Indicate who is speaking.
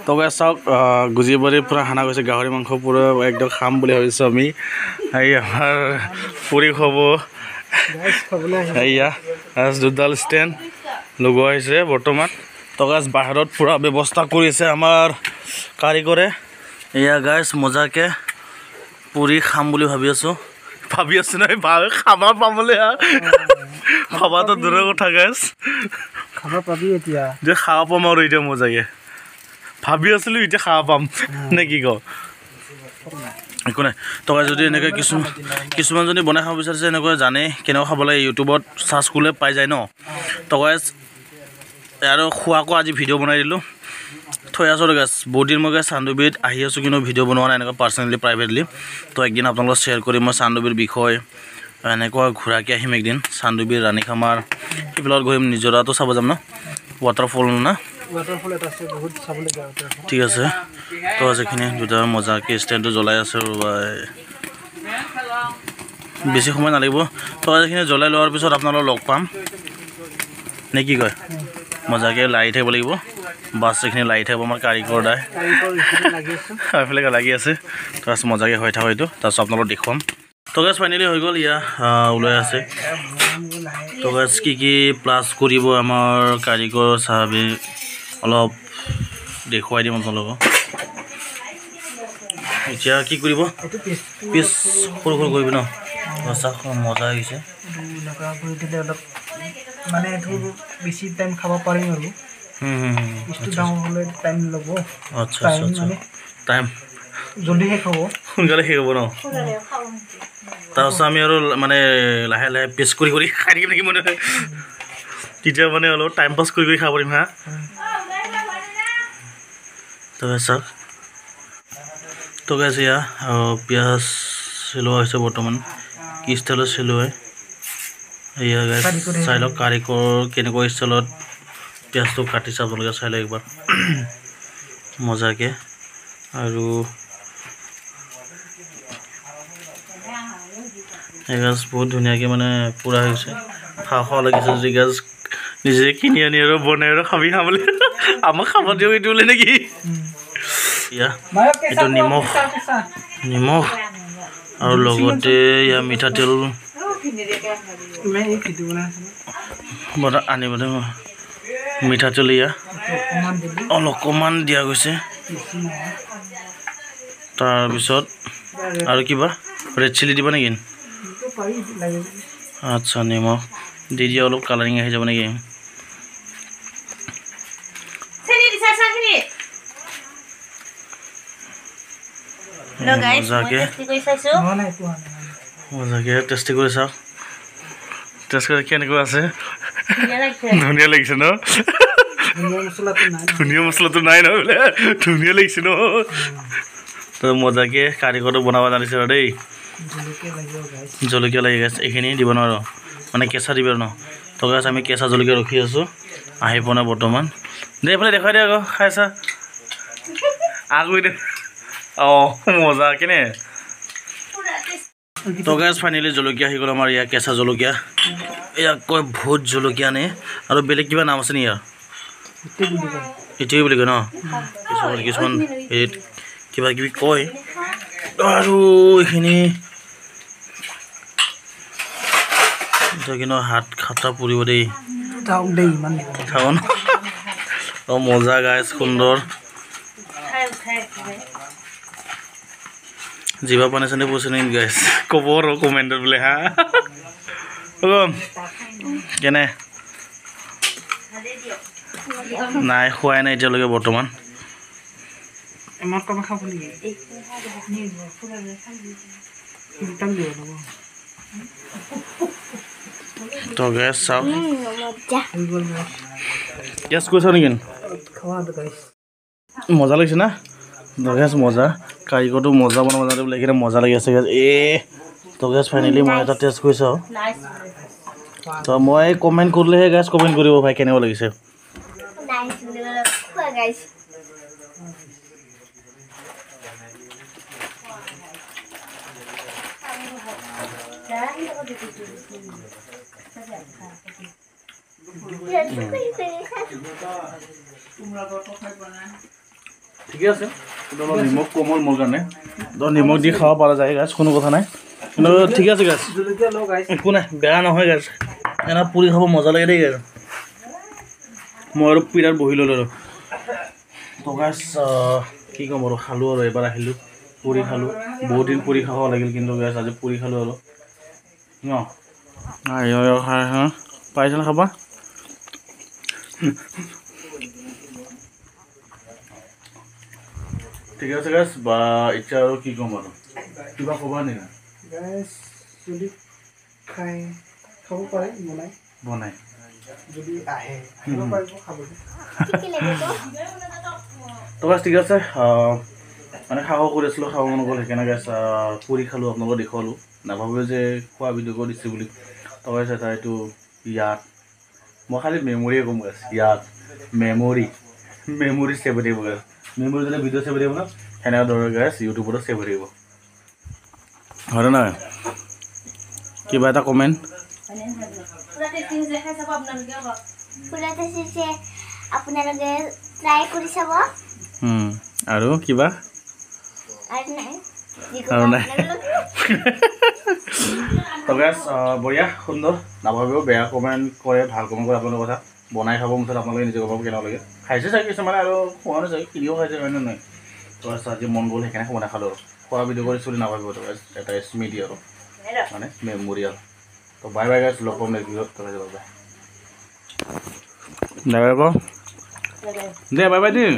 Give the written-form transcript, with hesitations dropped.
Speaker 1: তো গাইছ চাওক গুজিবাৰীৰ পৰা খানা গৈছে গাহৰি মাংস পুৰা একদম খাম বুলি ভাবিছোঁ আমি এই আমাৰ পুৰি খাব এয়া দুডাল ষ্টেণ্ড লগোৱা হৈছে বৰ্তমান তো গাইছ বাহিৰত পুৰা ব্যৱস্থা কৰিছে আমাৰ কাৰিকৰে এয়া গাইছ মজাকে পুৰি খাম বুলি ভাবি আছোঁ নহয় খাবা পাবলৈ খাবাটো দূৰৰ কথা গাইছ
Speaker 2: খাবা পাবি এতিয়া
Speaker 1: যে খাব পাম আৰু এতিয়া মজাকে ভাবি আছিলোঁ এতিয়া খাব পাম নে কি কওঁ একো নাই তই যদি এনেকৈ কিছুমান যদি বনাই খাব বিচাৰিছে এনেকৈ জানে কেনেকৈ খাব লাগে ইউটিউবত চাৰ্চ কৰিলে পাই যায় ন তই আৰু খোৱাকো আজি ভিডিঅ' বনাই দিলোঁ থৈ আছোঁ গাছ বহুত দিন মই চান্দুবিত আহি আছোঁ কিন্তু ভিডিঅ' বনোৱা নাই এনেকুৱা পাৰ্চনেলি প্ৰাইভেটলি তো একদিন আপোনালোকক শ্বেয়াৰ কৰিম মই চান্দুবিৰ বিষয় এনেকুৱা ঘূৰাকৈ আহিম একদিন চান্দুবিৰ ৰাণী খামাৰ সেইবিলাকত ঘূৰিম নিজৰাটো চাব যাম ন ৱাটাৰফল না ঠিক আছে তো আজিখিনি দুটা মজাকৈ ষ্টেণ্ডটো জ্বলাই আছে আৰু বেছি সময় নালাগিব তো আজিখিনি জ্বলাই লোৱাৰ পিছত আপোনালোকক লগ পাম নে কি কয় মজাকৈ লাৰি থাকিব লাগিব বাছ এইখিনি লাৰি থাকিব আমাৰ কাৰিকৰ দাই এইফালে লাগি আছে তাৰপিছত মজাকৈ হৈ থাকোঁ এইটো তাৰপিছত আপোনালোকক দেখুৱাম তো গাছ ফাইনেলি হৈ গ'ল ইয়া ওলাই আছে তো গাছ কি প্লাছ কৰিব আমাৰ কাৰিকৰ চাহাবে অলপ দেখুৱাই দিম আপোনালোকক এতিয়া কি কৰিব পিছ সৰু কৰিব ন চাহ মজা আহিছে
Speaker 2: মানে এইটো বেছি টাইম খাব পাৰিম আৰু
Speaker 1: আচ্ছা টাইম
Speaker 2: জলদিহে খাব
Speaker 1: সোনকালে শেষ হ'ব ন তাৰপিছত আমি আৰু মানে লাহে লাহে পেষ্ট কৰি খাই থাকিম নেকি মানে তেতিয়া মানে অলপ টাইম পাছ কৰি খাব পাৰিম হা তো চাওক তো গাইছে এয়া পিঁয়াজ চিলোৱা হৈছে বৰ্তমান কি ষ্টাইলত চিলোৱা এয়া গাইছ চাই লওক কাৰিকৰ কেনেকুৱা ষ্টাইলত পিঁয়াজটো কাটিছে আপোনালোকে চাই লওক একবাৰ মজাকৈ আৰু এই গাছ বহুত ধুনীয়াকৈ মানে পূৰা হৈছে খাওঁ লাগিছে যদি গাছ নিজে কিনি আনি আৰু বনাই আৰু খাবি খাবলৈ আমাক খাব দিয়ক এইটো বোলে নেকি ইয়া এইটো নিমখ আৰু লগতে ইয়া মিঠাতেল আনিব মিঠাতেল ইয়া অলপমান দিয়া গৈছে তাৰপিছত আৰু কিবা ৰেড চিলি দিবা নেকি আচ্ছা নিমখ দি দিয়া অলপ কালাৰিং আহি যাব নেকি মজাকে টেষ্টি কৰি চাওক টেষ্ট কৰি কেনেকুৱা আছে ধুনীয়া লাগিছে ন ধুনীয়া মছলাটো নাই ন বোলে ধুনীয়া লাগিছে ন তই মজাকে কাৰিকৰটো বনাব জানিছে আৰু দেই জলকীয়া লাগি গৈছে এইখিনি দিব নোৱাৰো মানে কেঁচা দিব ন তো গাছ আমি কেঁচা জলকীয়া ৰখি আছোঁ আহি পোৱা নাই বৰ্তমান দে এইফালে দেখাই দিয়া আকৌ খাইছা আকৌ দে অঁ মজা কেনে তো গাছ ফাইনেলি জলকীয়া আহি গ'ল আমাৰ ইয়াৰ কেঁচা জলকীয়া ইয়াক কয় ভোট জলকীয়া নে আৰু বেলেগ কিবা নাম আছে নি ইয়াৰ এইটোৱে বুলি কয় ন কিছুমান কিবা কিবি কয় আৰু এইখিনি কিন্তু হাত খাটা পৰিব দেই খাব ন মজা গাইছ সুন্দৰ জিভা পানী চানী পইছে নেকি গাইছ ক'ব আৰু কমেণ্টত বোলে হা কেনে নাই খোৱাই নাই এতিয়ালৈকে বৰ্তমান তো গেছ চাওক গেছ কৈছ নেকি মজা লাগিছে না গেছ মজা কাৰিকৰটো মজা বনাব জানে বোলে এইকেইটা মজা লাগি আছে গেছ তো গেছ ফাইনেলি মই এটা টেষ্ট কৰিছোঁ আৰু তো মই কমেণ্ট কৰিলেহে গেছ কমেণ্ট কৰিব ভাই কেনেকুৱা লাগিছে ঠিকে আছে কিন্তু অলপ নিমখ কম হ'ল মোৰ কাৰণে তো নিমখ দি খাব পৰা যায় গাছ কোনো কথা নাই কিন্তু ঠিকে আছে গাছ
Speaker 2: জলকীয়া লওঁ গাইছ
Speaker 1: একো নাই বেয়া নহয় গাছ এনে পুৰি খাব মজা লাগে দেই গাছ মই আৰু পিৰাত বহি ল'লোঁ আৰু তো গাছ কি ক'ম আৰু খালোঁ আৰু এবাৰ আহিলোঁ পুৰি খালোঁ বহুত দিন পুৰি খাব লাগিল কিন্তু গাছ আজি পুৰি খালোঁ আৰু ন পাইছেনে খাবা ঠিক আছে গাছ বা এতিয়া আৰু কি ক'ম আৰু কিবা ক'বা নেকি
Speaker 2: গাইছ যদি খাব পাৰে
Speaker 1: বনাই
Speaker 2: যদি আহে আহিব পাৰিব খাবলৈ
Speaker 1: তো গাছ ঠিক আছে মানে খাব কৰি আছিলোঁ খাব মন গ'ল সেইকাৰণে গাছ পুৰি খালোঁ আপোনালোকক দেখুৱালোঁ নাভাবোঁ যে খোৱা ভিডিঅ' কৰি দিছে বুলি তো গাছ এটা এইটো ইয়াত মই খালি মেমৰিয়ে ক'ম গাছ ইয়াত মেমৰি ছেভ হৈ থাকিব গাছ মেমৰি যদি ভিডিঅ' ছেভ হৈ থাকিব ন সেনেকুৱা ধৰণৰ গাছ ইউটিউবতো ছেভ হৈ থাকিব হয়নে নহয় কিবা এটা কমেণ্ট
Speaker 3: আপোনালোকে ট্ৰাই কৰি চাব
Speaker 1: আৰু কিবা আৰু নাই তো গাছ বঢ়িয়া সুন্দৰ নাভাবিব বেয়া কমেণ্ট কৰে ভাল কমেণ্ট কৰে আপোনালোকৰ কথা বনাই খাব মুঠত আপোনালোকে নিজে ক'ব কেনেকুৱা লাগে খাইছে চাগে কিছুমানে আৰু খোৱা নাই চাগে কিনিও খাইছে হয়নে নহয় তো গাছ আজি মন গ'ল সেইকাৰণে বনাই খালোঁ আৰু খোৱা ভিডিঅ' কৰি চলি নাভাবিব তো গাছ এটা স্মৃতি আৰু মানে মেমৰিয়েল তো বাই বাই গাছ লগ পাম নেক্সট ভিডিঅ'ত তো গাছ বাই বাই বাই বাই কওঁ দে বাই বাই দিম